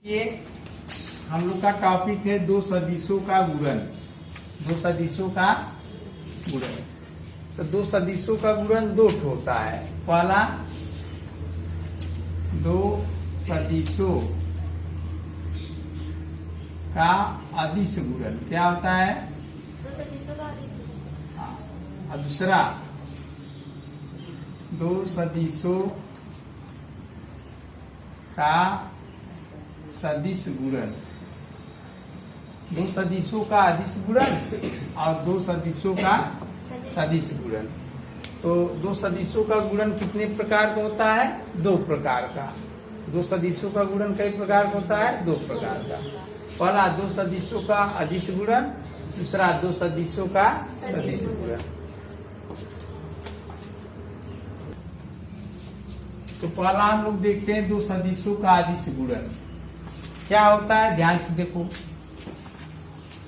ये हम लोग का टॉपिक है दो सदिशों का गुणन। दो सदिशों का गुणन, तो दो सदिशों का गुणन दो होता है। पहला, दो सदिशों का अदिश गुणन क्या होता है? दो सदिशों का अदिश गुणन। हाँ, और दूसरा दो सदिशों का सदिश गुणन। दो सदिशों का अदिश गुणन और दो सदिशों का सदिश गुणन। तो दो सदिशों का गुणन कितने प्रकार का होता है? दो प्रकार का। दो सदिशों का गुणन कई प्रकार का होता है? दो प्रकार का। पहला, दो सदिशों का अदिश गुणन। दूसरा, दो सदिशों का सदिश गुणन। तो पहला हम लोग देखते हैं दो सदिशों का अदिश गुणन क्या होता है। ध्यान से देखो,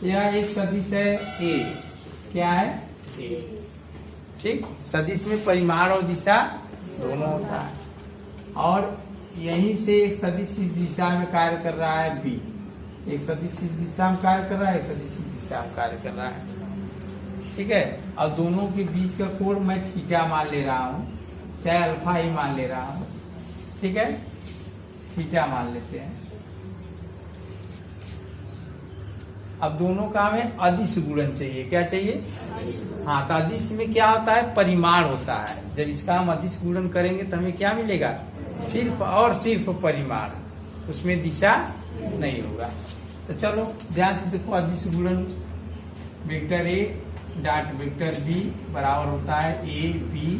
यह एक सदिश है ए। क्या है? ए। ठीक, सदिश में परिमाण और दिशा दोनों होता है। और यहीं से एक सदिश इस दिशा में कार्य कर रहा है बी। एक सदिश इस दिशा में कार्य कर रहा है, एक सदिश इस दिशा में कार्य कर रहा है। ठीक है, और दोनों के बीच का कोण मैं थीटा मान ले रहा हूँ, चाहे अल्फा ही मान ले रहा हूँ। ठीक है, थीटा मान लेते हैं। अब दोनों का हमें अदिश गुणन चाहिए। क्या चाहिए? हाँ, तो अदिश में क्या होता है? परिमाण होता है। जब इसका हम अदिश गुणन करेंगे तो हमें क्या मिलेगा? सिर्फ और सिर्फ परिमाण, उसमें दिशा नहीं होगा। तो चलो ध्यान से देखो, अदिश गुणन vector A dot vector B बराबर होता है ए बी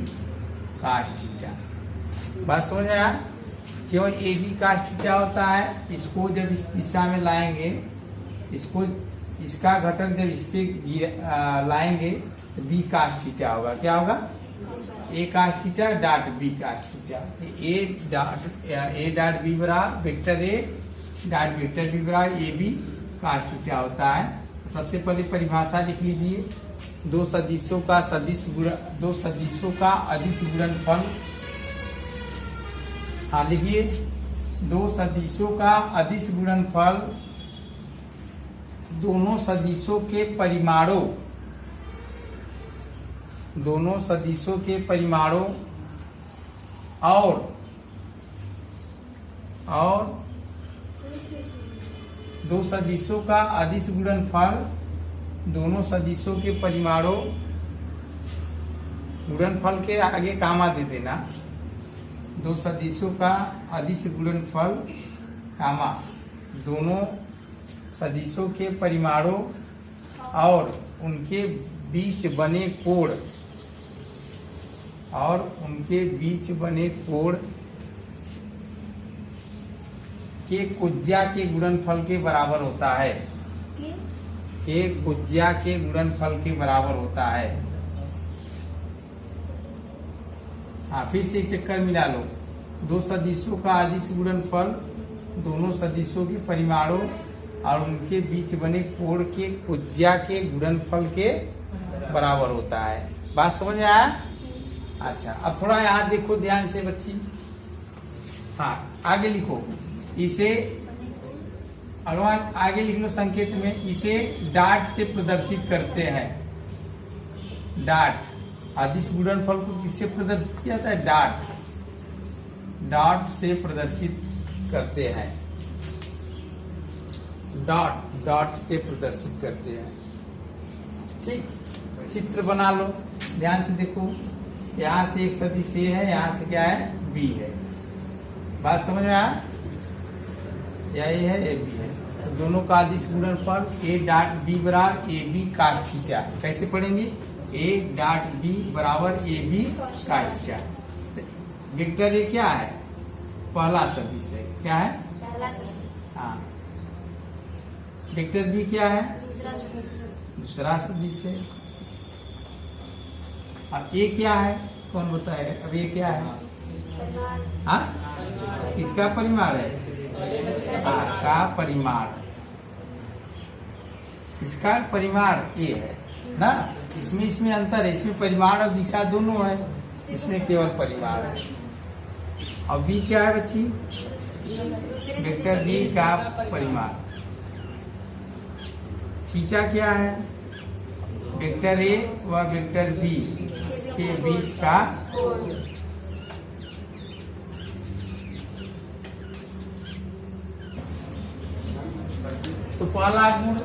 कास थीटा। बात समझ आया? क्यों ए बी कास थीटा होता है? इसको जब इस दिशा में लाएंगे, इसको इसका घटक जब इस पे लाएंगे तो बी कास थीटा होगा। क्या होगा? A cos theta dot B cos theta. A dot B बराबर vector A dot vector B बराबर ए बी कास थीटा होता है। तो सबसे पहले परिभाषा लिख लीजिए। दो सदिशों का सदिश गुणन, दो सदिशों का अदिश गुणनफल। हाँ, लिखिए, दो सदिशों का अदिश गुणनफल दोनों सदिशों के परिमाणों, दोनों सदिशों के परिमाणों और दो सदिशों का अदिश गुणनफल दोनों सदिशों के परिमाणों, गुणनफल के आगे कामा दे देना। दो सदिशों का अदिश गुणनफल कामा दोनों सदिशों के परिमाणों और उनके बीच बने कोण, और उनके बीच बने कोण के कुज्या के गुणनफल के बराबर होता है। के कुज्या के गुणनफल के बराबर होता है। हाँ, फिर से एक चक्कर मिला लो। दो सदिशों का अदिश गुणनफल दोनों सदिशों के परिमाणों और उनके बीच बने कोण के कुज्या के गुणनफल के बराबर होता है। बात समझ में आया? अच्छा, अब थोड़ा यहाँ देखो ध्यान से बच्ची। हाँ, आगे लिखो इसे, अगवान आगे लिख लो संकेत में। इसे डाट से प्रदर्शित करते हैं। डाट, अदिश गुणनफल को किससे प्रदर्शित किया जाता है? डाट, डॉट से प्रदर्शित करते हैं। डॉट, डॉट से प्रदर्शित करते हैं। ठीक, चित्र बना लो, ध्यान से देखो। यहाँ से एक सदिश ए है, यहाँ से क्या है? बी है। बात समझ में आया? या ए है, ए बी है। तो दोनों का अदिश गुणनफल ए डॉट बी बराबर ए बी कास थीटा। कैसे पढ़ेंगे? ए डॉट बी बराबर A B cos theta. Vector A क्या है? पहला सदिश है। क्या है? पहला सदिश। हाँ, वेक्टर बी क्या है? दूसरा सदिश। दूसरा सदिश है। और ए क्या है? कौन बताएगा? अब ये क्या है? हाँ, किसका परिमाण है? हाँ, का परिमाण। इसका परिमाण ए है ना। इसमें अंतर है। इसमें परिमाण और दिशा दोनों है, इसमें केवल परिमाण है। अब बी क्या है बच्ची? वेक्टर बी का परिमाण। थीटा क्या है? वेक्टर ए व वेक्टर बी के बीच का तो पहला गुण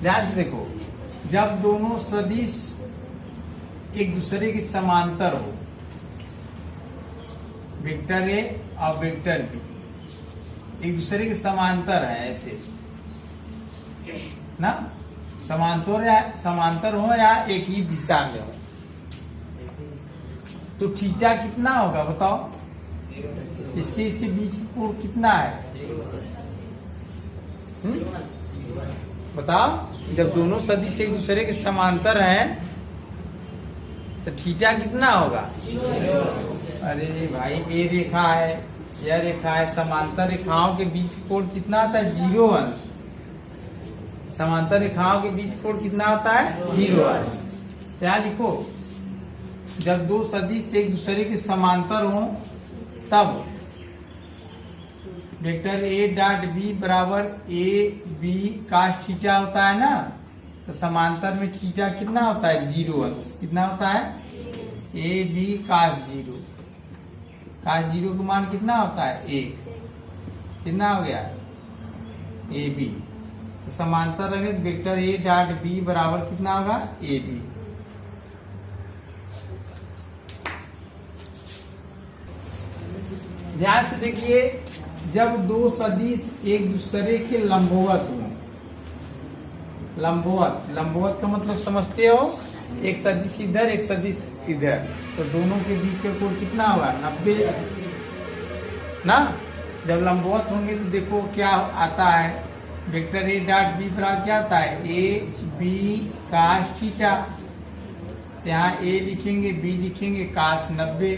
ध्यान से देखो, जब दोनों सदिश एक दूसरे के समांतर हो, वेक्टर ए और वेक्टर बी एक दूसरे के समांतर है, ऐसे ना, समांतर हो या एक ही दिशा में हो, तो थीटा कितना होगा बताओ? इसके बीच कोण कितना है? बताओ, जब दोनों सदिश एक दूसरे के समांतर हैं तो थीटा कितना होगा? अरे भाई, ये रेखा है, यह रेखा है, समांतर रेखाओं के बीच कोण कितना होता है? 0 अंश। समांतर रेखाओं के बीच कोण कितना होता है? 0 अंश। तो यहाँ लिखो, जब दो सदिश एक दूसरे के समांतर हो तब वेक्टर ए डॉट बी बराबर ए बी कास थीटा होता है ना, तो समांतर में थीटा कितना होता है? 0 अंश। कितना होता है? ए बी कास 0। कास 0 का मान कितना होता है? 1। कितना हो गया? A B. तो समांतर रहे तो वेक्टर ए डॉट बी बराबर कितना होगा? A B. ध्यान से देखिए, जब दो सदिश एक दूसरे के लंबवत हो, लंबवत का मतलब समझते हो? एक सदिश इधर, एक सदिश इधर, तो दोनों के बीच का कोण कितना होगा? 90 ना। जब लंबवत होंगे तो देखो क्या आता है, वेक्टर ए डॉट बी बराबर क्या आता है? A B cos theta. यहाँ ए लिखेंगे, बी लिखेंगे, कास 90,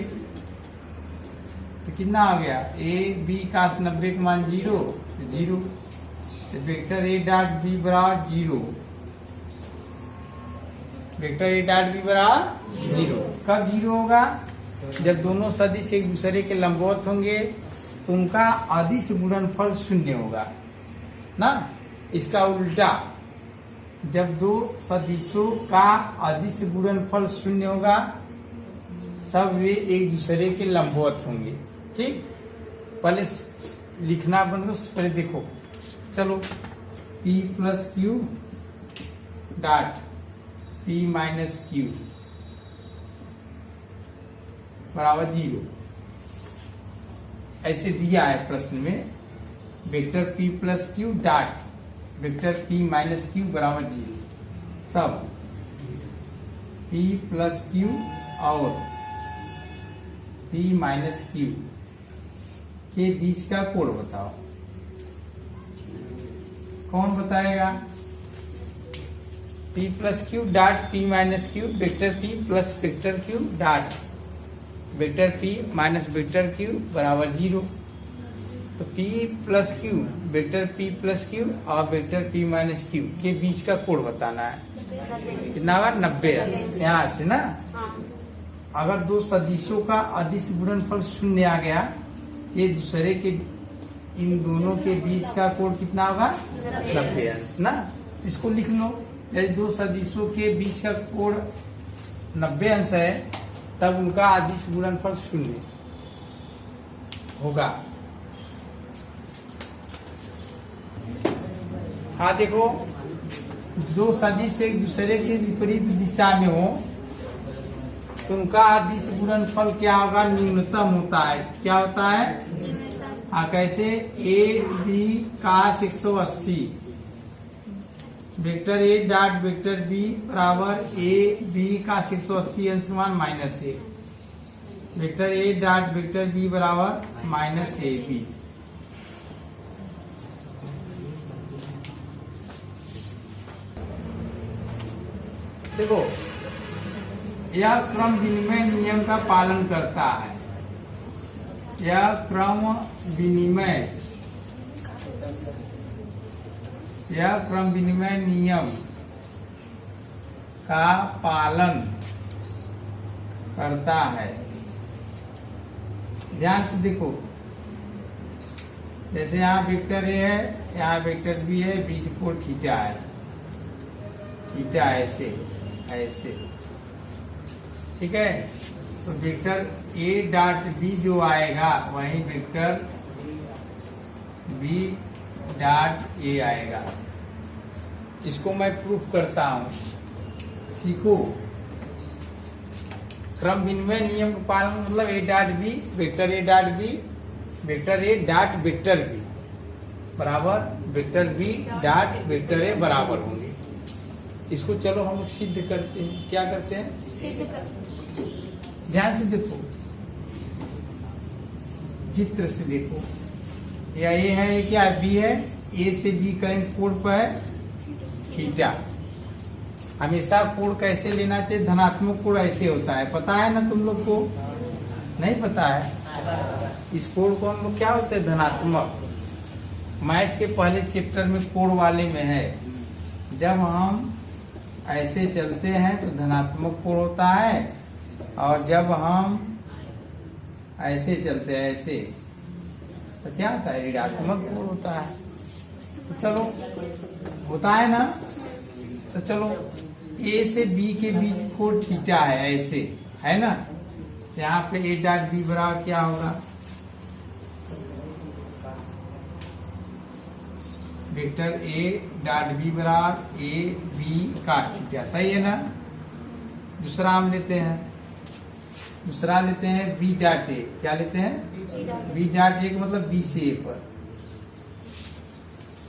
तो कितना हो गया? ए बी कास 90 का मान 0, तो वेक्टर ए डॉट बी बराबर 0। वेक्टर ए डॉट बी बराबर 0। कब 0 होगा? जब दोनों सदिश एक दूसरे के लंबवत होंगे तो उनका अदिश गुणनफल 0 होगा ना। इसका उल्टा, जब दो सदिशों का अदिश गुणनफल 0 होगा तब वे एक दूसरे के लंबवत होंगे। ठीक, पहले लिखना अपन को, पहले देखो, चलो, P plus Q dot P minus Q बराबर 0, ऐसे दिया है प्रश्न में। Vector P plus Q dot vector P minus Q बराबर 0, तब P प्लस क्यू और P माइनस क्यू के बीच का कोण बताओ। कौन बताएगा? P plus Q dot P minus Q vector P plus vector Q dot vector P minus vector Q बराबर 0। तो P plus Q, vector P plus Q और वेक्टर P माइनस क्यू के बीच का कोण बताना है। कितना होगा? 90। यहाँ से ना, अगर दो सदिशों का अदिश गुणनफल 0 आ गया, ये दूसरे के, इन दोनों के बीच का कोण कितना होगा? 90 अंश ना। इसको लिख लो, यदि दो सदिशों के बीच का कोण 90 अंश है तब उनका अदिश गुणनफल 0 होगा। हाँ देखो, दो सदिश एक दूसरे के विपरीत दिशा में हो तो उनका अदिश गुणनफल क्या होगा? न्यूनतम होता है। क्या होता है? हाँ, कैसे? A B cos 180, vector A dot vector B बराबर ए बी कास 180 अंश मान minus A, vector A dot vector B बराबर माइनस ए बी। देखो, यह क्रम विनिमय नियम का पालन करता है। यह क्रम विनिमय नियम का पालन करता है। ध्यान से देखो, जैसे यहाँ वेक्टर ए है, यहाँ वेक्टर बी है, बीच कोण थीटा है, थीटा ऐसे ऐसे, ठीक है। तो वेक्टर ए डॉट बी जो आएगा वही वेक्टर बी डॉट ए आएगा। इसको मैं प्रूफ करता हूं, सीखो। क्रम विनिमय नियम का पालन मतलब A dot B vector A dot B vector A dot vector B बराबर vector B dot vector A बराबर होंगे। इसको चलो हम सिद्ध करते हैं। क्या करते हैं? सिद्ध कर। ध्यान से देखो, चित्र से देखो, या ए है क्या बी है, ए से बी का कोण पर है थीटा। हमेशा कोण कैसे लेना चाहिए? धनात्मक कोण ऐसे होता है, पता है ना तुम लोग को? नहीं पता है? इस कोण को हम लोग क्या होते हैं? धनात्मक। मैथ के पहले चैप्टर में कोण वाले में है, जब हम ऐसे चलते हैं तो धनात्मक कोण होता है, और जब हम ऐसे चलते हैं ऐसे तो क्या होता है? ऋणात्मक कोण होता है। तो चलो, होता है ना? तो चलो, ए से बी के बीच कोण थीटा है, ऐसे है ना। यहाँ पे ए डॉट बी बराबर क्या होगा? वेक्टर ए डॉट बी बराबर ए बी का थीटा, सही है ना। दूसरा हम लेते हैं, दूसरा लेते हैं बी डॉट ए। क्या लेते हैं? बी डॉट ए का मतलब बी से ए पर।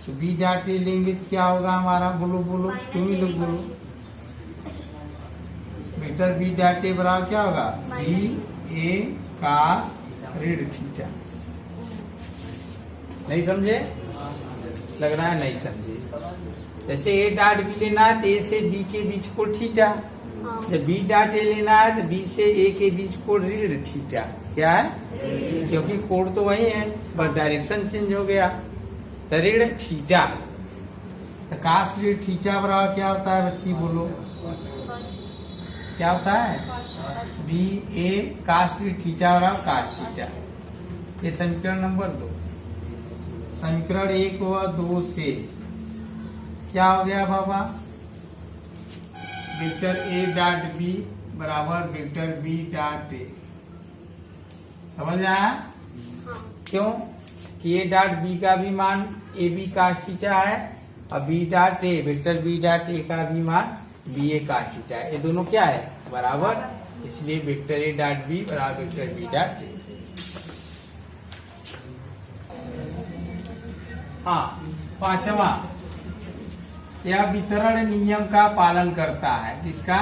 तो बी डॉट ए लेंगे तो क्या होगा हमारा? बोलो बोलो, तुम ही लोग बोलो। वेक्टर बी डॉट ए बराबर क्या होगा? बी ए कास ऋण थीटा। नहीं समझे? लग रहा है नहीं समझे। जैसे ए डॉट बी लेना है तो ए से बी के बीच कोण थीटा, जब बी डॉट ए लेना है तो बी से ए के बीच कोण ऋण थीटा। क्या है? क्योंकि कोण तो वही है, बस डायरेक्शन चेंज हो गया। तो ऋण थीटा, तो काश ऋण थीटा बराबर क्या होता है बच्ची? बोलो क्या होता है? बी ए काश ऋण थीटा बराबर काश थीटा। ये समीकरण नंबर 2। समीकरण 1 व 2 से क्या हो गया बाबा? वेक्टर ए डॉट बी बराबर वेक्टर बी डॉट ए। समझ आया? क्यों कि ए डॉट बी का भी मान ए बी का थीटा है, और B dot A vector B dot A का भी मान बी ए का थीटा है। ये दोनों क्या है? बराबर। इसलिए वेक्टर ए डॉट बी बराबर वेक्टर बी डॉट ए। हाँ, पांचवा, यह वितरण नियम का पालन करता है। किसका?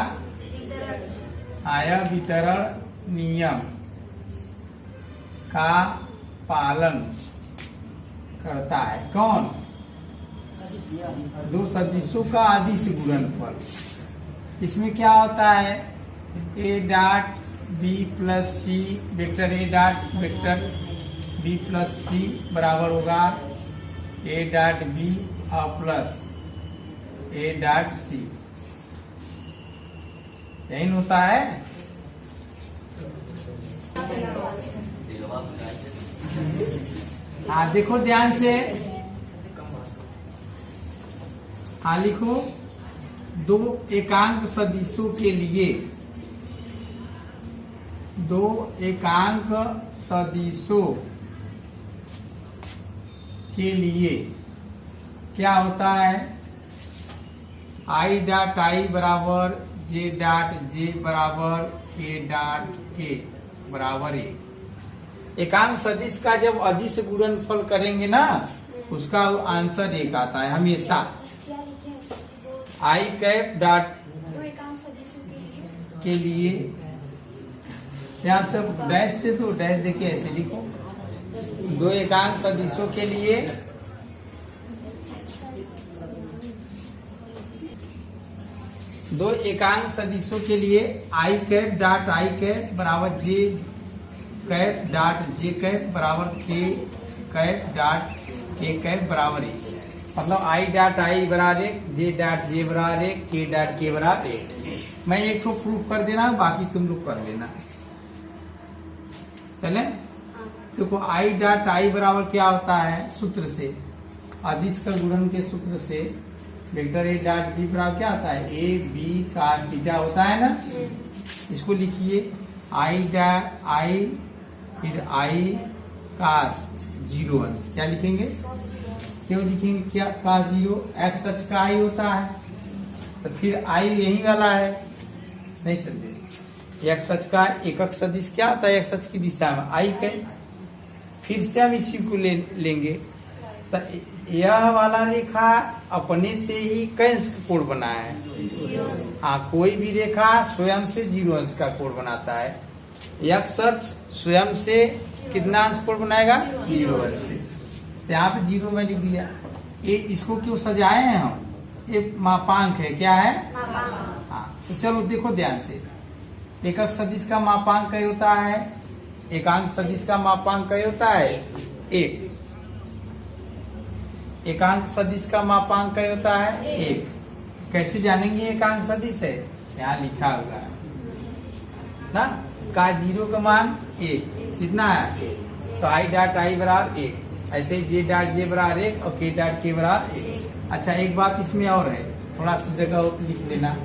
यह वितरण नियम का पालन करता है। कौन? दो सदिशों का अदिश गुणनफल। इसमें क्या होता है? A dot B plus C vector A dot vector B plus C बराबर होगा ए डॉट बी और प्लस ए डॉट सी। यही होता है। हाँ देखो ध्यान से, हाँ लिखो। दो एकांक सदिशों के लिए, दो एकांक सदिशों के लिए क्या होता है? आई डॉट आई बराबर जे डॉट जे बराबर के डॉट के बराबर 1। एकांक सदिश का जब अदिश गुणनफल करेंगे ना, उसका आंसर 1 आता है हमेशा। क्या लिखे हैं सर? आई कैप डॉट दो एकांक सदिशों के लिए, यहाँ तक डैश दे दो, डैश देके ऐसे लिखो। दो एकांक सदिशों के लिए दो एकांक सदिशों के लिए आई कैप डॉट आई कैप बराबर जे कैप डॉट जे कैप बराबर के कैप डॉट के कैप बराबर 1। मतलब आई डॉट आई बराबर 1, जे डॉट जे बराबर 1, के डॉट के बराबर 1। मैं एक को प्रूफ कर देना, बाकी तुम लोग कर लेना। चले? देखो आई डॉट आई बराबर क्या होता है सूत्र से, अदिश का गुणन के सूत्र से वेक्टर ए डॉट बी बराबर क्या होता है, ए बी cos थीटा होता है ना। इसको लिखिए आई डॉट आई फिर आई cos 0 अंश, क्या लिखेंगे, क्यों लिखेंगे क्या cos 0, एक्स अक्ष का आई होता है तो फिर आई यही वाला है, नहीं समझे। एक्स अक्ष का एकक सदिश क्या होता है, एक्स अक्ष की दिशा में आई के, फिर से हम इसी को लेंगे तो यह वाला रेखा अपने से ही कै अंश का कोण बनाया है। हाँ, कोई भी रेखा स्वयं से 0 अंश का कोण बनाता है। एक्स अक्ष स्वयं से कितना अंश कोण बनाएगा, 0 अंश से। तो यहाँ पे 0 में लिख दिया। ये इसको क्यों सजाए हैं हम, एक मापांक है, क्या है, हाँ। तो चलो देखो ध्यान से, एकक सदिश का मापांक क्या होता है, एकांक सदिश का मापांक क्या होता है, 1। एकांक सदिश का मापांक क्या होता है, 1। कैसे जानेंगे एकांक सदिश है, यहाँ लिखा होगा ना, का 0 का मान 1 कितना है, तो आई डॉट आई बराबर 1, ऐसे जे डॉट जे बराबर 1 और के डॉट के बराबर 1। अच्छा, एक बात इसमें और है, थोड़ा सा जगह हो तो लिख लेना,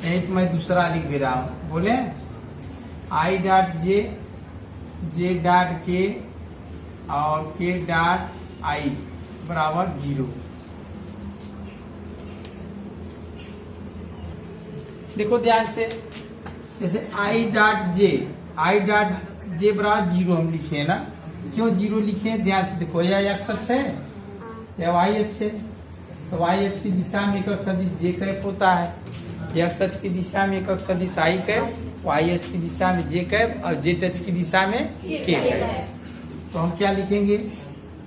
एक मैं दूसरा लिख दे रहा हूँ, बोले I dot J, J dot के और के डॉट आई बराबर 0। देखो ध्यान से, जैसे I dot J, I dot J बराबर 0 हम लिखे हैं ना, क्यों 0 लिखे हैं, ध्यान से देखो, यह एक्स अक्ष है या वाई अक्ष है, तो वाई अक्ष की दिशा में एकक सदिश जे कैप होता है, एक्स अक्ष की दिशा में एकक सदिश आई कैप, वाई अक्ष की दिशा में जे कैप और जेड अक्ष की दिशा में के कैप। तो हम क्या लिखेंगे,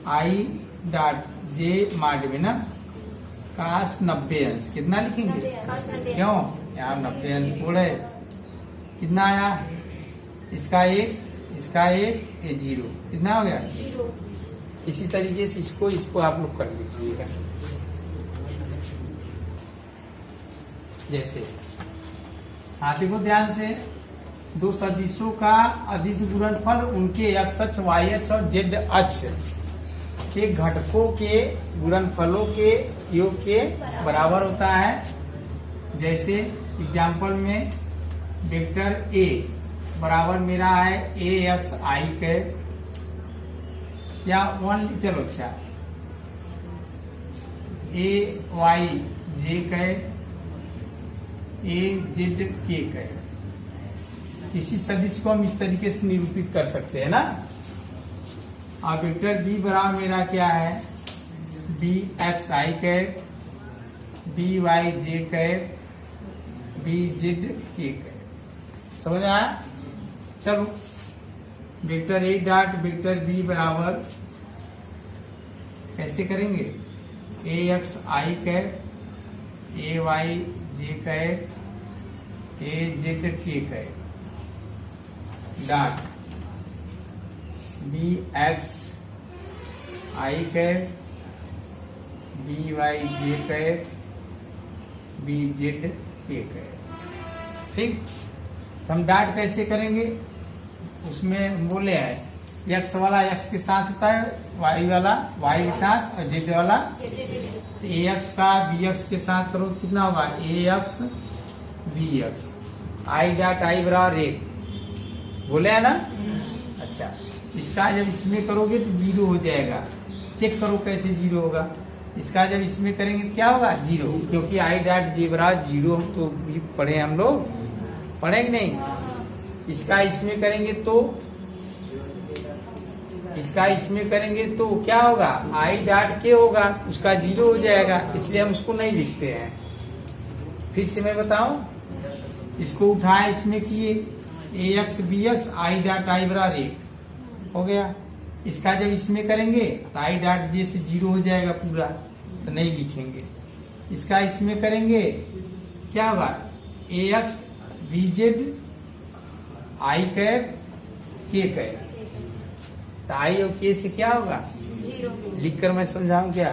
आई डॉट जे माड में ना cos 90 अंश, कितना लिखेंगे, क्यों, यहाँ 90 अंश कोण है, कितना आया, इसका 1 इसका 1 ये 0, कितना हो गया 0। इसी तरीके से इसको आप लोग कर लीजिएगा, जैसे हाँ देखो ध्यान से, दो सदिशों का अदिश गुणनफल उनके एक्स अक्ष, वाई अक्ष और जेड अक्ष के घटकों के गुणनफलों के योग के बराबर होता है। जैसे एग्जाम्पल में वेक्टर ए बराबर मेरा है ए एक्स आई के, या 1, चलो अच्छा, ए वाई जे के, ए जेड के है। किसी सदिश को हम इस तरीके से निरूपित कर सकते हैं ना। अब वेक्टर बी बराबर मेरा क्या है, B X I cap, B Y J cap, B Z K cap. समझ आया। चलो vector A dot vector B बराबर कैसे करेंगे, A X I cap, A Y J cap, A Z K cap dot B X I cap, B Y J cap, B Z K cap. ठीक, तो हम dot कैसे करेंगे, उसमें बोले हैं एक्स वाला एक्स के साथ होता है, वाई वाला वाई के साथ और जेड वाला, तो ए एक्स का बी एक्स के साथ करो कितना होगा, A X B X, I dot I बराबर 1 बोले है ना। अच्छा, इसका जब इसमें करोगे तो 0 हो जाएगा। चेक करो कैसे 0 होगा, इसका जब इसमें करेंगे तो क्या होगा 0, क्योंकि आई डॉट जे बराबर 0 हम तो भी पढ़े, हम लोग पढ़ेंगे नहीं। इसका इसमें करेंगे तो, इसका इसमें करेंगे तो क्या होगा, आई डॉट के होगा, उसका 0 हो जाएगा, इसलिए हम उसको नहीं लिखते हैं। फिर से मैं बताऊं, इसको उठाए इसमें किए, A X B X, I dot I बराबर 1 हो गया। इसका जब इसमें करेंगे तो आई डॉट जे से 0 हो जाएगा पूरा, तो नहीं लिखेंगे। इसका इसमें करेंगे क्या होगा, A X B Z I cap K cap, तो आई और के से क्या होगा 0। लिखकर मैं समझाऊं क्या।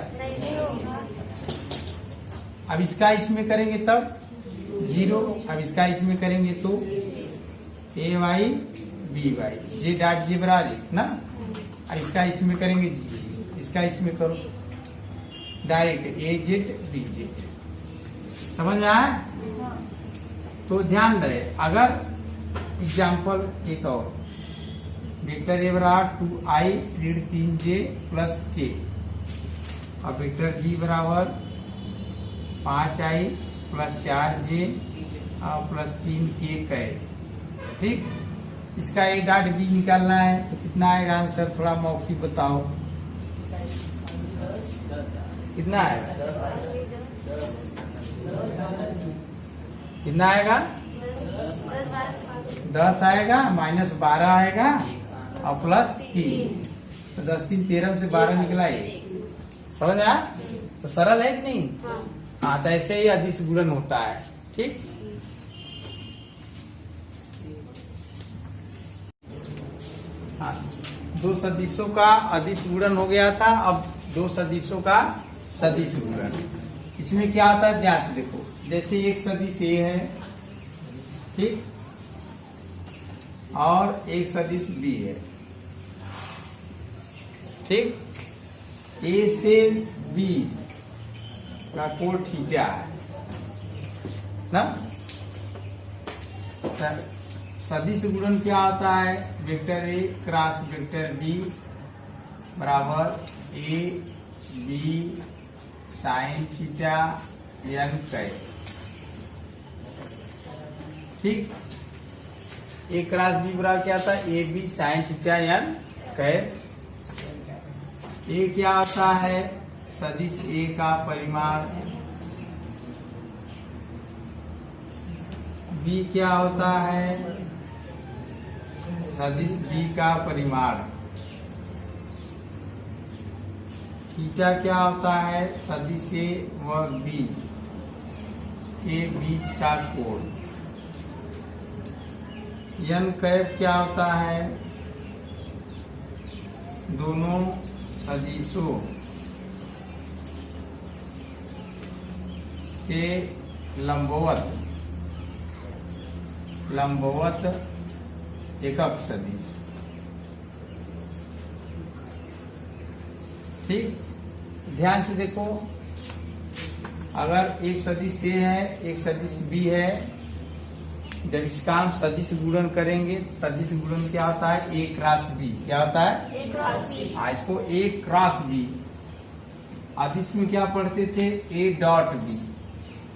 अब इसका इसमें करेंगे तब 0, अब इसका इसमें करेंगे तो A Y B by J dot J बराबर ना, इसका इसमें करेंगे जी, इसका इसमें करो direct A Z B Z. समझ में आया? तो ध्यान रहे, अगर एग्जाम्पल एक और वेक्टर ए बराबर 2i ऋण 3j प्लस के और वेक्टर बी बराबर 5i प्लस 4j और प्लस 3k कैर। ठीक, इसका ए डॉट बी निकालना है तो कितना आएगा आंसर, थोड़ा मौखिक बताओ कितना आएगा, कितना आएगा 10 आएगा माइनस 12 आएगा और प्लस 3, तो 10 3 13 से 12 निकला ये। समझ आया? तो सरल है कि नहीं? हाँ, तो ऐसे ही अदिश गुणन होता है। ठीक, हाँ, दो सदिशों का अदिश गुणन हो गया था, अब दो सदिशों का सदिश गुणन। इसमें क्या आता है ध्यान से देखो, जैसे एक सदिश ए है, ठीक, और एक सदिश बी है, ठीक, ए से बी का कोण थीटा है ना। सदिश गुणन क्या होता है, vector A cross vector B बराबर A B sine theta N cap. ठीक, ए क्रॉस बी बराबर क्या था, A B sine theta N cap. A क्या होता है, सदिश ए का परिमाण, बी क्या होता है, सदिश बी का परिमाण, थीटा क्या होता है, सदिश ए व बी के बीच का कोण, एन कैप क्या होता है, दोनों सदिशों के लंबवत एकक सदिश। ठीक, ध्यान से देखो, अगर एक सदिश ए है एक सदिश बी है, जब इसका हम सदिश गुणन करेंगे, सदिश गुणन क्या होता है, ए क्रॉस बी, क्या होता है, ए क्रॉस बी। हाँ, इसको ए क्रॉस बी, अदिश में क्या पढ़ते थे, ए डॉट बी,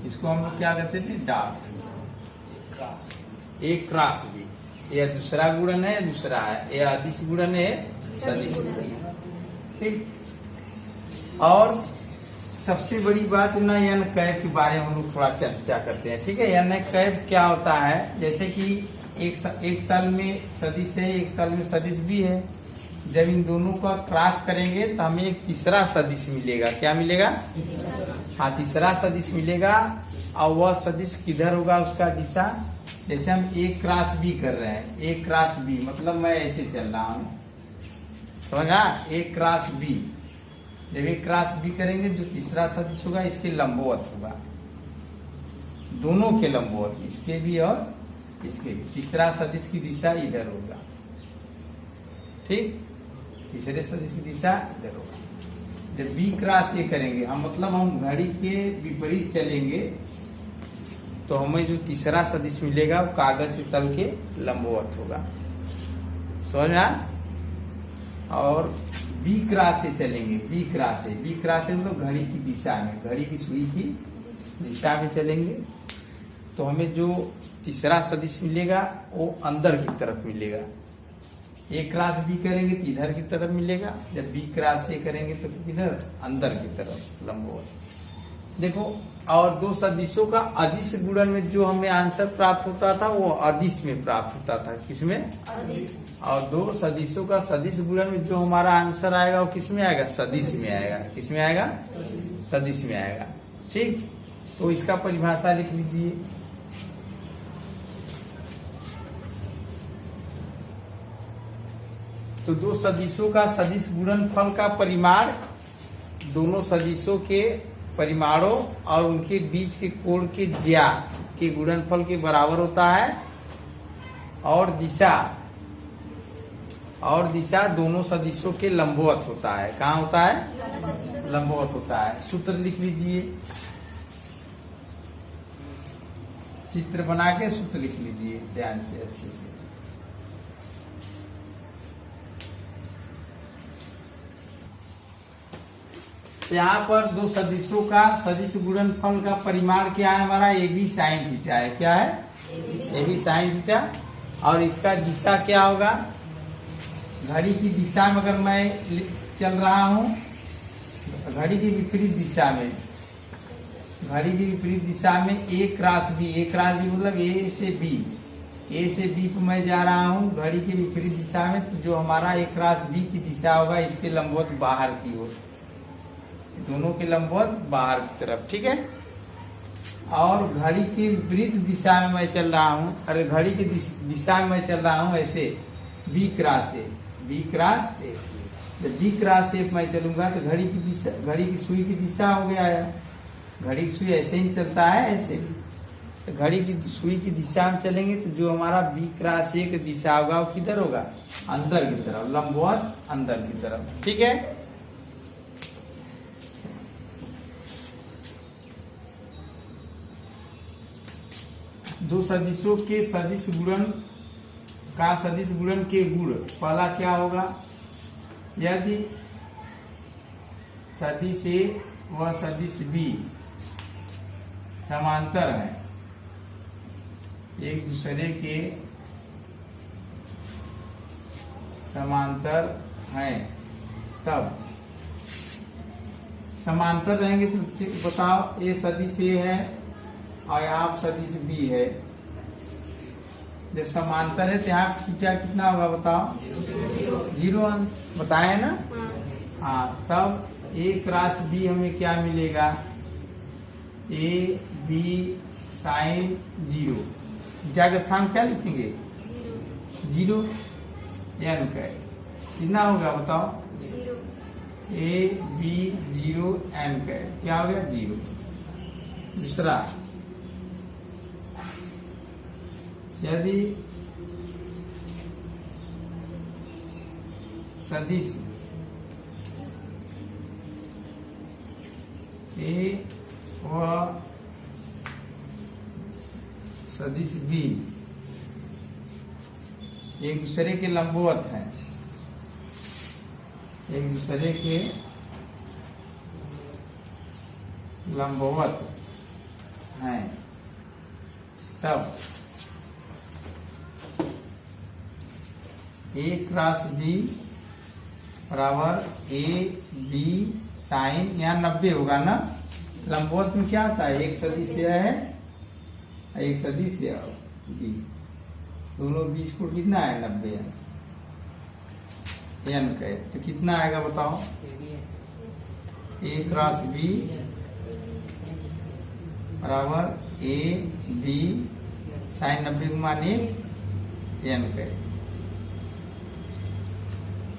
इसको हम लोग क्या कहते थे, डॉट, ए क्रॉस बी। ये दूसरा गुणन है, दूसरा है, ये अदिश गुणन है, सदिश गुणन है। ठीक, और सबसे बड़ी बात ना एन कैप के बारे में हम लोग थोड़ा चर्चा करते हैं। ठीक है, एन कैप क्या होता है, जैसे कि एक तल में सदिश है, एक तल में सदिश भी है, जब इन दोनों का क्रॉस करेंगे तो हमें एक तीसरा सदिश मिलेगा। क्या मिलेगा, हाँ, तीसरा सदिश मिलेगा। और वह सदिश किधर होगा, उसका दिशा, जैसे हम एक क्रॉस बी कर रहे हैं, एक क्रॉस बी मतलब मैं ऐसे चल रहा हूँ, समझा, एक क्रॉस बी, जब एक क्रॉस बी करेंगे जो तीसरा सदिश होगा इसके लंबवत होगा, दोनों के लंबवत, इसके भी और इसके भी। तीसरा सदिश की दिशा इधर होगा, ठीक, तीसरे सदिश की दिशा इधर होगा। जब बी क्रॉस ये करेंगे हम, मतलब हम घड़ी के विपरीत चलेंगे, तो हमें जो तीसरा सदिश मिलेगा वो कागज के तल के लंबवत होगा। समझ में आया? और बी क्रॉस से चलेंगे, बी क्रॉस से मतलब घड़ी की दिशा में, घड़ी की सुई की दिशा में चलेंगे, तो हमें जो तीसरा सदिश मिलेगा वो अंदर की तरफ मिलेगा। ए क्रॉस बी करेंगे तो इधर की तरफ मिलेगा, जब बी क्रॉस ए करेंगे तो इधर अंदर की तरफ लंबवत। देखो, और दो सदिशों का अदिश गुणन में जो हमें आंसर प्राप्त होता था वो अदिश में प्राप्त होता था, किसमें, अदिश। और दो सदिशों का सदिश गुणन में जो हमारा आंसर आएगा वो किसमें आएगा, सदिश में आएगा। किसमें आएगा, सदिश में आएगा। ठीक, तो इसका परिभाषा लिख लीजिए। तो दो सदिशों का सदिश गुणनफल का परिमाण दोनों सदिशों के परिमाणों और उनके बीच के कोण के ज्या के गुणनफल के बराबर होता है, और दिशा और दिशा दोनों सदिशों के लंबवत होता है। कहाँ होता है? लंबवत होता है। सूत्र लिख लीजिए, चित्र बना के सूत्र लिख लीजिए ध्यान से अच्छे से। यहाँ पर दो सदिशों का सदिश गुणनफल का परिमाण क्या है हमारा? ए बी साइन थीटा है। क्या है? A B sine theta. और इसका दिशा क्या होगा? घड़ी की दिशा में अगर मैं चल रहा हूँ, घड़ी की विपरीत दिशा में, घड़ी की विपरीत दिशा में ए क्रॉस बी, ए क्रॉस बी मतलब ए से बी, ए से बी को मैं जा रहा हूँ घड़ी की विपरीत दिशा में, तो जो हमारा ए क्रॉस बी की दिशा होगा इसके लंबवत बाहर की ओर, दोनों के लंबवत बाहर की तरफ। ठीक है। और घड़ी की विपरीत दिशा में मैं चल रहा हूँ, अरे घड़ी की दिशा में मैं चल रहा हूँ ऐसे B cross A, B cross A. जब बी क्रॉस ए मैं चलूंगा तो घड़ी की दिशा, घड़ी की सुई की दिशा हो गया है। घड़ी की सुई ऐसे ही चलता है, ऐसे। तो घड़ी की सुई की दिशा में चलेंगे तो जो हमारा बी क्रॉस ए की दिशा होगा वो किधर होगा? अंदर की तरफ, लंबवत अंदर की तरफ। ठीक है। दो सदिशों के सदिश गुणन का सदिश गुणन के गुण, पहला क्या होगा? यदि सदिश ए व सदिश बी समांतर है, एक दूसरे के समांतर हैं, तब समांतर रहेंगे तो बताओ, ए सदिश ए है और यहाँ सदिश बी है। जब समांतर है तो यहाँ थीटा कितना होगा बताओ? 0 अंश बताए ना। हाँ, तब ए क्रॉस बी हमें क्या मिलेगा? ए बी साइन 0। थीटा के स्थान क्या लिखेंगे? 0 एन का कितना होगा बताओ? ए बी 0 एन का क्या हो गया? 0। दूसरा, यदि सदिश ए व सदिश बी एक दूसरे के लंबवत हैं, एक दूसरे के लंबवत हैं, तब ए क्रॉस बी बराबर ए बी साइन, यहाँ 90 होगा ना। लंबवत में क्या होता है? एक सदिश है, एक सदिश बी, दोनों बीच को कितना है? 90 अंश एन का। तो कितना आएगा बताओ? ए क्रॉस बी बराबर ए बी साइन 90 माने एन का।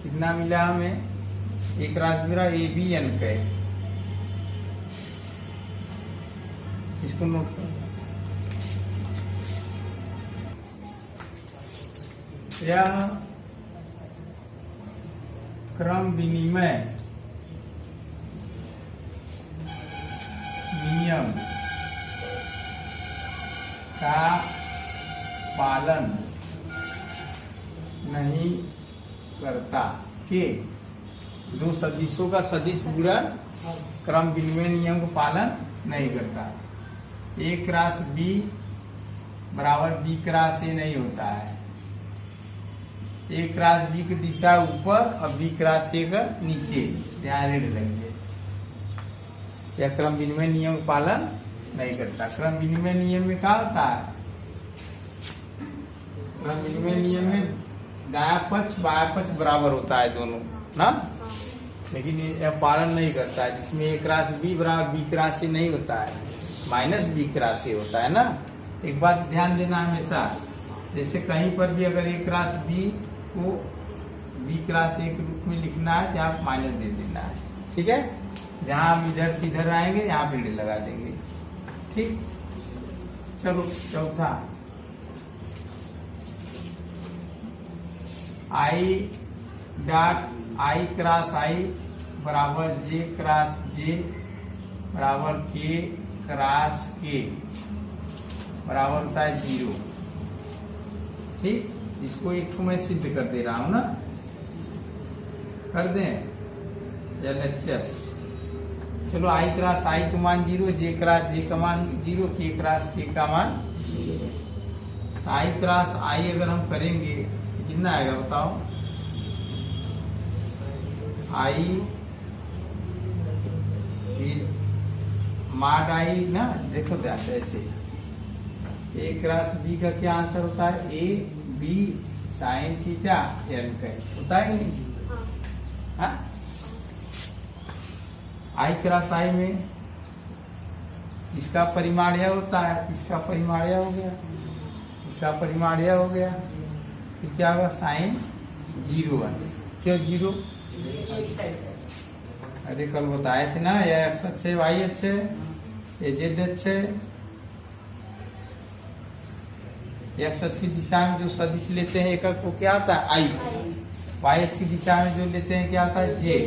कितना मिला हमें? एक राज मेरा ए बी एन का। इसको नोट करो। यह क्रम विनिमय नियम का पालन नहीं करता कि दो सदिशों का सदिश गुणन क्रम विनिमय नियम का पालन नहीं करता। ए क्रॉस बी बराबर बी क्रॉस ए नहीं होता है। ए क्रॉस बी की दिशा ऊपर और बी क्रॉस ए का नीचे, यहाँ रेड लेंगे। यह क्रम विनिमय नियम का पालन नहीं करता। क्रम विनिमय नियम में क्या होता है? क्रम विनिमय नियम में दायां पक्ष बायां पक्ष बराबर होता है दोनों ना, लेकिन यह पालन नहीं करता है। जिसमें ए क्रॉस बी बराबर बी क्रॉस ए नहीं होता है, माइनस बी क्रॉस ए होता है ना। एक बात ध्यान देना हमेशा, जैसे कहीं पर भी अगर ए क्रॉस बी को बी क्रॉस ए के रूप में लिखना है तो आप माइनस दे देना है। ठीक है। जहां हम इधर से इधर आएंगे यहाँ पे लगा देंगे। ठीक। चलो चौथा, आई डॉट आई क्रॉस आई बराबर जे क्रॉस जे बराबर के क्रॉस के बराबर होता है 0। ठीक, इसको एक ठो मैं सिद्ध कर दे रहा हूं ना, कर दें LHS। चलो आई क्रॉस आई का मान 0, जे क्रॉस जे का मान 0, के क्रॉस के का मान 0। आई क्रॉस आई अगर हम करेंगे तो कितना आएगा बताओ? आई माड आई ना, देखो ध्यान से ऐसे ए क्रॉस बी का क्या आंसर होता है? A B sine theta N का होता है कि नहीं? हाँ, आई क्रॉस आई में इसका परिमाण यह होता है, इसका परिमाण यह हो गया, इसका परिमाण यह हो गया, फिर क्या होगा? साइन 0 क्यों 0? अरे कल बताए थे ना, ये एक्स अच्छे वाई अच्छे ये जेड अच्छे। एक्स अक्ष की दिशा में जो सदिश लेते हैं एकक को क्या आता है? आई। वाई अक्ष की दिशा में जो लेते हैं क्या आता है? जे।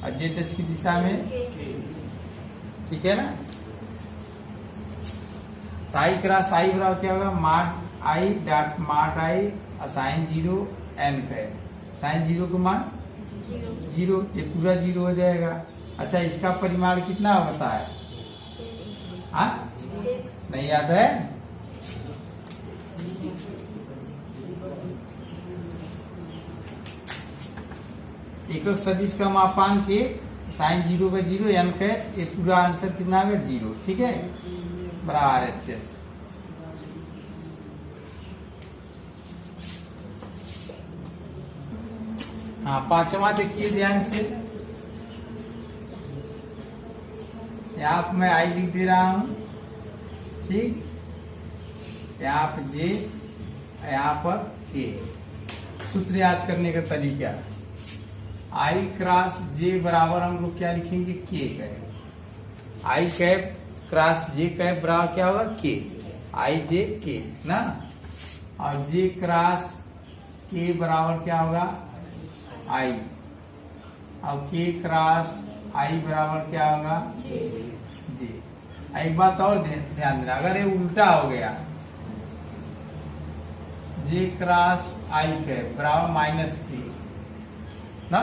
और जेड अक्ष की दिशा में, ठीक है ना? तो आई क्रॉस आई बराबर क्या होगा? माड आई डॉट माड आई साइन 0 एन का है। साइन 0 का मान 0, ये पूरा 0 हो जाएगा। अच्छा, इसका परिमाण कितना होता है? हाँ, नहीं याद है? एकक सदिश का मापांक के साइन 0 का 0 एन का ये पूरा आंसर कितना होगा? 0। ठीक है, बराबर HS। हाँ, पांचवा देखिए ध्यान से, यहाँ पर मैं आई लिख दे रहा हूं, ठीक, यहाँ पर जे, यहाँ पर के। सूत्र याद करने का तरीका, आई क्रॉस जे बराबर हम लोग क्या लिखेंगे? के कैप। आई कैप क्रॉस जे कैप बराबर क्या होगा? के। आई जे के ना, और जे क्रॉस के बराबर क्या होगा? आई। और के क्रॉस आई बराबर क्या होगा? जी। एक बात और ध्यान देना, अगर ये उल्टा हो गया, जे क्रॉस आई कैप बराबर माइनस के ना,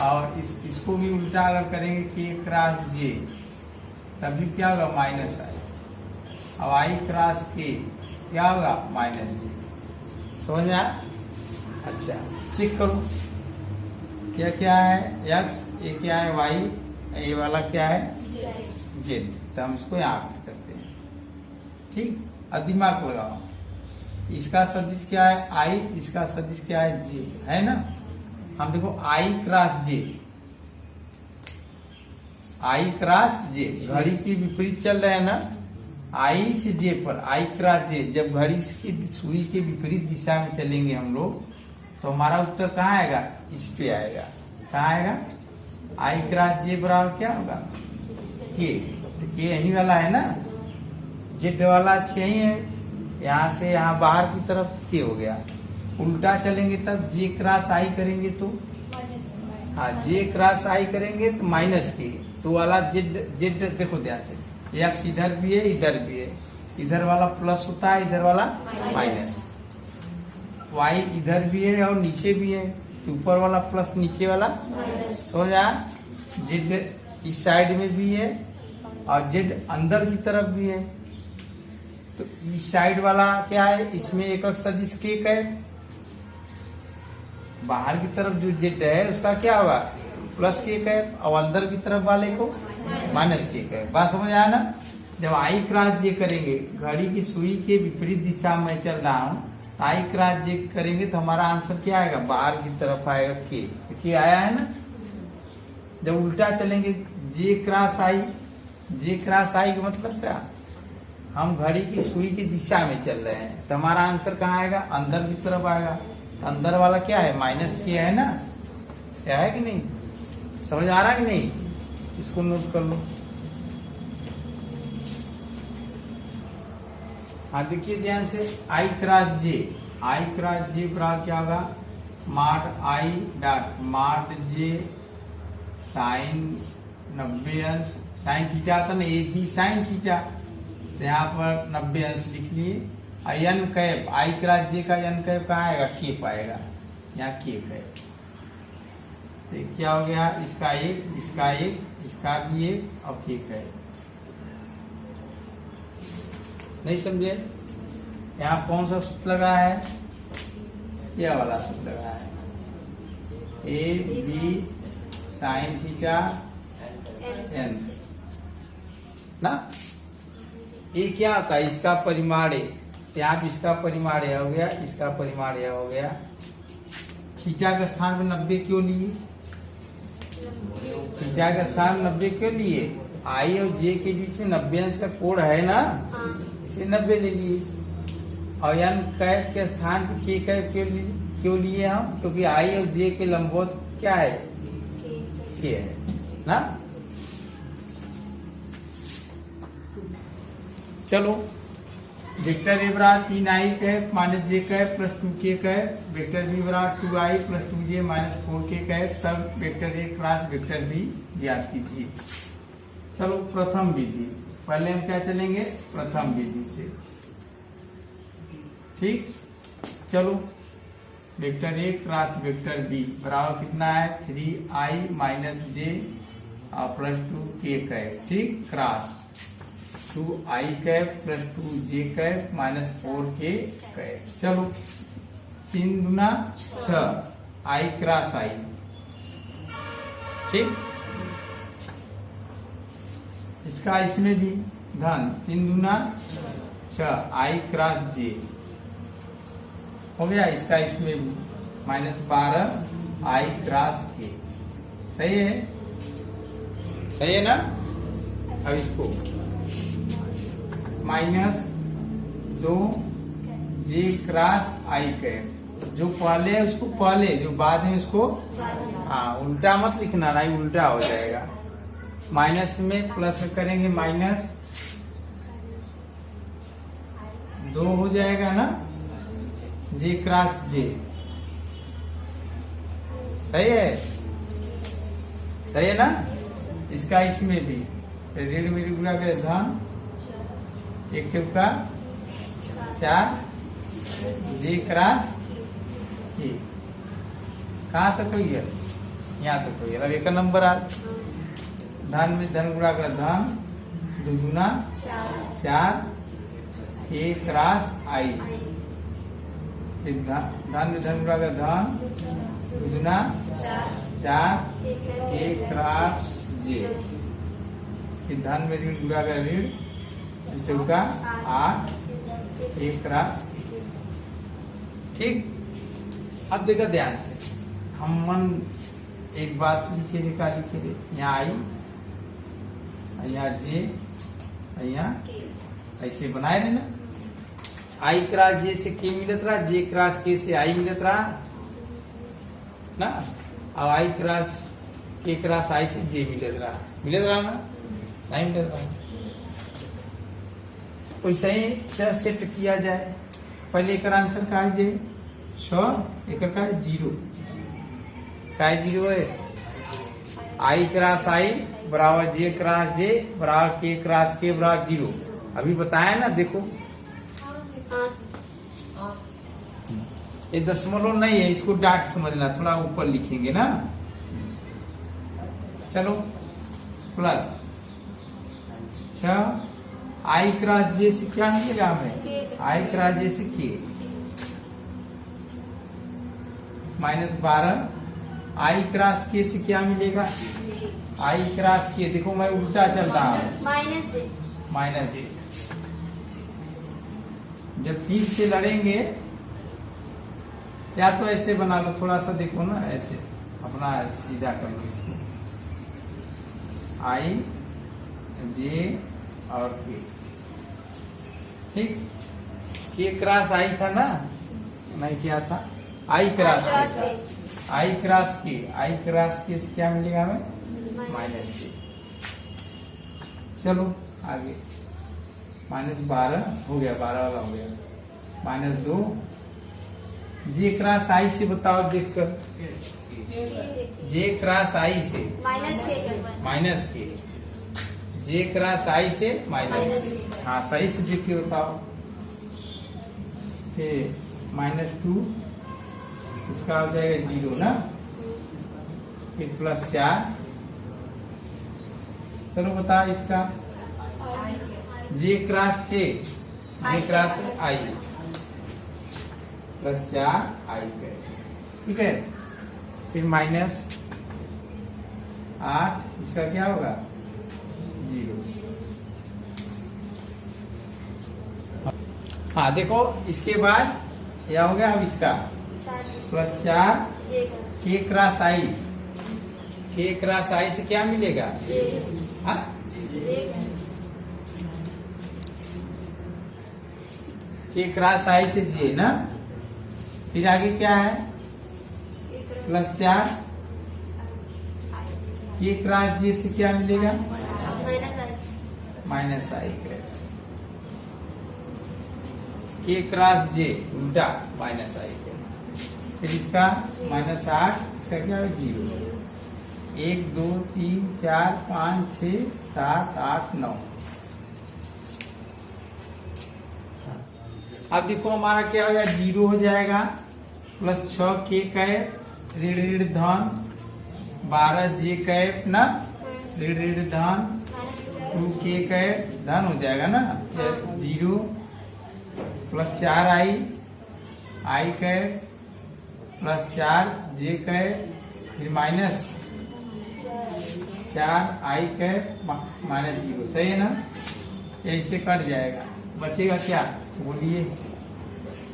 और इसको भी उल्टा अगर करेंगे के क्रॉस जे, तभी क्या होगा? माइनस आई। अब आई क्रॉस के क्या होगा? माइनस जे। समझ में आया? अच्छा, चेक करो क्या क्या है? एक्स, ये क्या है? वाई, ये वाला क्या है? जेड। तो हम इसको यहाँ पे करते हैं, ठीक। अब दिमाग लगाओ, इसका सदिश क्या है? आई, इसका सदिश क्या है? जे, है ना? हम देखो आई क्रॉस जे, आई क्रॉस जे, घड़ी के विपरीत चल रहे हैं ना, आई से जे पर आई क्रॉस जे। जब घड़ी की सुई के विपरीत दिशा में चलेंगे हम लोग, तो हमारा उत्तर कहाँ आएगा? इस पे आएगा। कहाँ आएगा? आई क्रॉस जे बराबर क्या होगा? के। तो के यही वाला है ना, जेड वाला अच्छे यही है, यहाँ से यहाँ बाहर की तरफ के हो गया। उल्टा चलेंगे तब जे क्रॉस आई करेंगे तो, हाँ, जे क्रॉस आई करेंगे तो माइनस के, तो वाला जेड, जेड देखो ध्यान से, एक्स इधर भी है इधर भी है, इधर वाला प्लस होता है इधर वाला माइनस। वाई इधर भी है और नीचे भी है, तो ऊपर वाला प्लस नीचे वाला तो यहाँ जेड इस साइड में भी है और जेड अंदर की तरफ भी है। तो इस साइड वाला क्या है? इसमें एकक सदिश के है, बाहर की तरफ जो जेड है उसका क्या होगा? प्लस के है, और अंदर की तरफ वाले को माइनस के है। बात समझ आया ना? जब आई क्रॉस जे करेंगे, घड़ी की सुई के विपरीत दिशा में चल रहा हूँ, तो आई क्रॉस जे करेंगे तो हमारा आंसर क्या आएगा? बाहर की तरफ आएगा के। तो के आया है ना? जब उल्टा चलेंगे जे क्रॉस आई, जे क्रॉस आई का मतलब क्या? हम घड़ी की सुई की दिशा में चल रहे हैं, तो हमारा आंसर कहाँ आएगा? अंदर की तरफ आएगा। तो अंदर वाला क्या है? माइनस के है ना, क्या है कि नहीं? समझ आ रहा है कि नहीं? इसको नोट कर लो। हाँ, देखिए ध्यान से, आई क्रॉस जे, आई क्रॉस जे बराबर क्या होगा? मार्ट आई डॉट मार्ट जे साइन 90 अंश साइन थीटा आता ना ए बी साइन थीटा, तो यहाँ पर 90 अंश लिख लिए। और एन कैप आई क्रॉस जे का एन कैप कहाँ आएगा, के पाएगा, यहाँ के कैप। तो क्या हो गया, इसका एक, इसका एक, इसका भी एक और के कैप। नहीं समझे? यहाँ कौन सा सूत्र लगा है, यह वाला सूत्र लगा है, A B sine theta N ना। ये क्या आता है, इसका परिमाण है, यहाँ पे इसका परिमाण यह हो गया, इसका परिमाण यह हो गया। थीटा के स्थान पे 90 क्यों लिए, थीटा के स्थान 90 क्यों लिए, आई और जे के बीच में 90 अंश का कोण है ना, इसे 90 ले लिए। और एन कैप के स्थान पे के कैप क्यों लिए हम, क्योंकि आई और जे के लंबवत क्या है, के है ना। चलो वेक्टर ए बराबर 3i cap minus J cap plus 2k cap, vector B बराबर 2i plus 2j minus 4k cap, सब vector A cross vector B ज्ञात कीजिए। चलो प्रथम विधि, पहले हम क्या चलेंगे, प्रथम विधि से। ठीक, चलो vector A cross vector B बराबर कितना है, 3i माइनस जे और प्लस 2k कैप। ठीक, cross 2i cap plus 2j cap minus 4k cap. चलो 3 दूना 6 i क्रॉस i। ठीक, इसका इसमें भी धन 3 दूना 6 i क्रॉस j हो गया, इसका इसमें भी माइनस 12 i क्रॉस k। सही है, सही है ना। अब इसको माइनस 2 जे क्रॉस आई कैप, जो पहले है उसको पहले, जो बाद में उसको, हाँ उल्टा मत लिखना, नहीं उल्टा हो जाएगा। माइनस में प्लस में करेंगे, माइनस 2 हो जाएगा ना, जे क्रॉस जे। सही है, सही है ना। इसका इसमें भी ऋण में गुणा करें, धन 1 चौका 4 जे क्रॉस के। कहाँ तक हो गया, यहाँ तक हो गया। अब एक नंबर आ, धन में धन गुणा कर, धन 2 गुना 4 ए क्रॉस आई, फिर धन में धन गुणा कर, धन 2 गुना 4 ए क्रॉस जे, फिर धन में ऋण गुणा कर, ऋण चौका 8 ए क्रॉस। ठीक, अब देखा ध्यान से, हम मन एक बात लिखे थे, क्या लिखे थे, यहाँ आई, यहाँ जे, यहाँ ऐसे बनाए थे ना। आई क्रॉस जे से के मिलत रहा, जे क्रॉस के से आई मिलत रहा ना। अब आई क्रॉस के क्रॉस आई से जे मिलत रहा ना, नहीं मिलत रहा। तो सही सेट किया जाए। पहले एक आंसर का है 6, एक का है 0। का 0 है, आई क्रॉस आई बराबर जे क्रॉस जे बराबर के क्रॉस के बराबर 0। अभी बताया ना, देखो ये दशमलव नहीं है, इसको डाट समझना, थोड़ा ऊपर लिखेंगे ना। चलो प्लस 6 आई क्रॉस जे से क्या मिलेगा हमें, आई क्रॉस जे से के, माइनस 12 आई क्रॉस के से क्या मिलेगा, आई क्रॉस के। देखो मैं उल्टा चल रहा हूँ, माइनस ए। जब 3 से लड़ेंगे, या तो ऐसे बना लो, थोड़ा सा देखो ना, ऐसे अपना सीधा कर लो इसको, आई जे और के। ठीक, के क्रॉस आई था ना, नहीं क्या था, आई क्रॉस के, आई क्रॉस के, आई क्रॉस के से क्या मिलेगा हमें, माइनस के। चलो आगे, माइनस 12 हो गया, 12 वाला हो गया, माइनस 2 जे क्रॉस आई से बताओ देखकर, जे क्रॉस आई से माइनस के, जे क्रॉस आई से माइनस, हाँ सही से देख के बताओ। फिर -2 इसका हो जाएगा 0 ना, फिर +4, चलो बताओ इसका जे क्रॉस के, जे क्रॉस आई +4 आई के, ठीक है। फिर -8 इसका क्या होगा 0। हाँ देखो इसके बाद क्या हो गया, अब इसका +4 के क्रॉस आई, के क्रॉस आई से क्या मिलेगा, हाँ के क्रॉस आई से जे ना, फिर आगे क्या है +4 के क्रॉस जे से क्या मिलेगा -i के क्रॉस जे उल्टा -i, फिर इसका -8 इसका क्या है 0, 1 2 3 4 5 6 7 8 9। अब देखो हमारा क्या हो जाएगा 0 हो जाएगा, +6 के कैप ऋण धन 12 जे कैप ना ऋण धन 2 के कैप धन हो जाएगा ना, 0 +4 आई कैप +4 जे कैप, फिर -4 आई कैप -0, सही है ना। ऐसे कट जाएगा, बचेगा क्या बोलिए,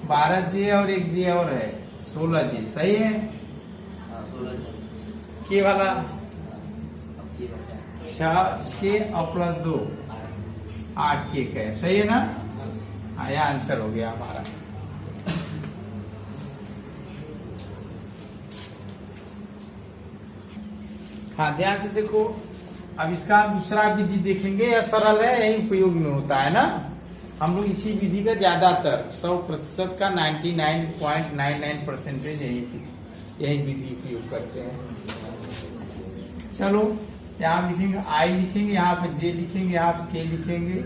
12 जे और 1 जे और है 16 जे, सही है। के वाला 6 के और +2 8 के कैप, सही है ना। आया आंसर हो गया हमारा। हाँ ध्यान से देखो, अब इसका दूसरा विधि देखेंगे, यह सरल है, यही उपयोग में होता है ना। हम लोग इसी विधि का ज्यादातर 100% का 99.99% यही विधि उपयोग करते हैं। चलो यहाँ लिखेंगे आई लिखेंगे, यहाँ पे जे लिखेंगे, यहाँ पे के लिखेंगे,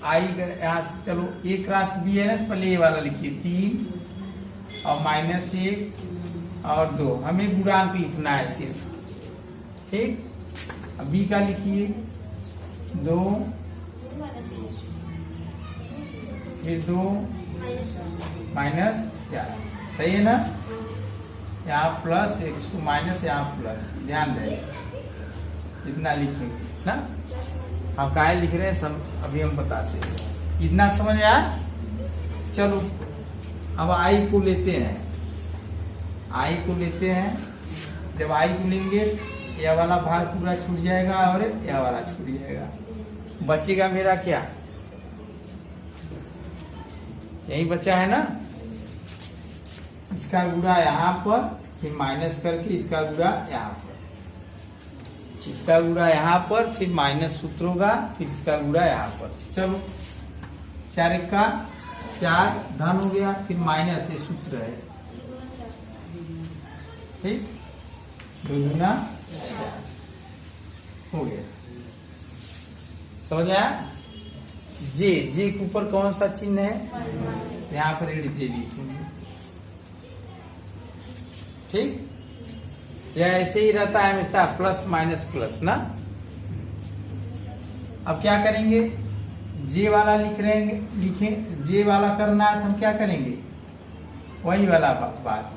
आई यहाँ से चलो ए क्रॉस बी है ना, तो पहले ए वाला लिखिए 3 और -1 और 2, हमें गुणांक लिखना है सिर्फ, ठीक। अब बी का लिखिए 2 फिर 2 -4, सही है ना। यहाँ प्लस x2 माइनस, यहाँ प्लस, ध्यान रहे इतना लिखेंगे ना। हम काहे लिख रहे हैं सब अभी हम बताते हैं, इतना समझ आया। चलो अब आई को लेते हैं, आई को लेते हैं, जब आई को लेंगे यह वाला भाग पूरा छूट जाएगा और यह वाला छूट जाएगा, बचेगा मेरा क्या, यही बचा है ना। इसका गुणा यहाँ पर, फिर माइनस करके इसका गुणा यहाँ पर, इसका गुणा यहाँ पर, फिर माइनस सूत्र होगा, फिर इसका गुणा यहाँ पर। चलो 4 का 4 धन हो गया, फिर माइनस ये सूत्र है, ठीक, 2 दूना 4 हो गया, समझ आया। जे के ऊपर कौन सा चिन्ह है, यहाँ पर ऋण जे लिखेंगे, ठीक। यह ऐसे ही रहता है हमेशा, प्लस माइनस प्लस ना। अब क्या करेंगे, जे वाला लिख रहे हैं, लिखें जे वाला करना है तो हम क्या करेंगे, वही वाला बात,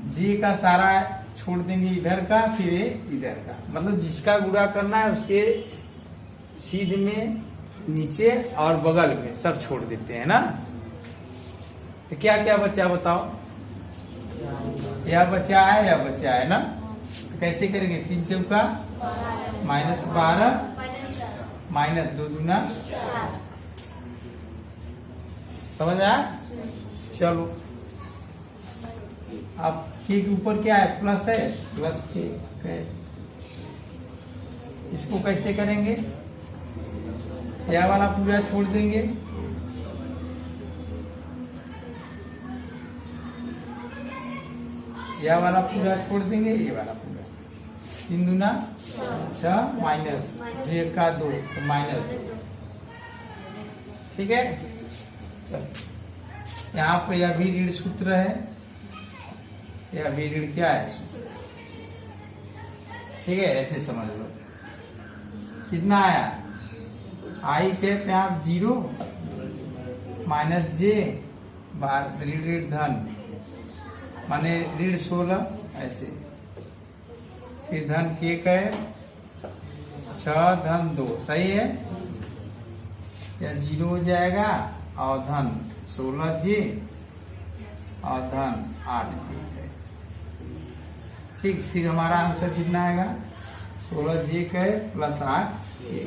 जे का सारा छोड़ देंगे इधर का, फिर इधर का, मतलब जिसका गुणा करना है उसके सीध में, नीचे और बगल में सब छोड़ देते हैं ना। तो क्या क्या बचा बताओ, यह बचा है, यह बचा है ना। तो कैसे करेंगे, 3 चौका -12 -2 दूना, समझ आया। चलो अब के ऊपर क्या है, प्लस है, प्लस के, इसको कैसे करेंगे, यह वाला पूरा छोड़ देंगे, यह वाला पूरा छोड़ देंगे, ये वाला पूरा 3 दूना 6 माइनस 2 का 2 तो माइनस 2। ठीक है, चल यहाँ पर यह भी ऋण सूत्र है, यह भी ऋण क्या है सूत्र। ठीक है, ऐसे समझ लो। कितना आया, आई कहते हैं आप 0 माइनस जे बाहर ऋण धन माने ऋण 16 ऐसे, फिर धन के है 6 धन 2 सही है, या 0 हो जाएगा और धन 16 जे और धन 8 जे है। ठीक, फिर हमारा आंसर कितना आएगा 16 जे का है प्लस 8 जे।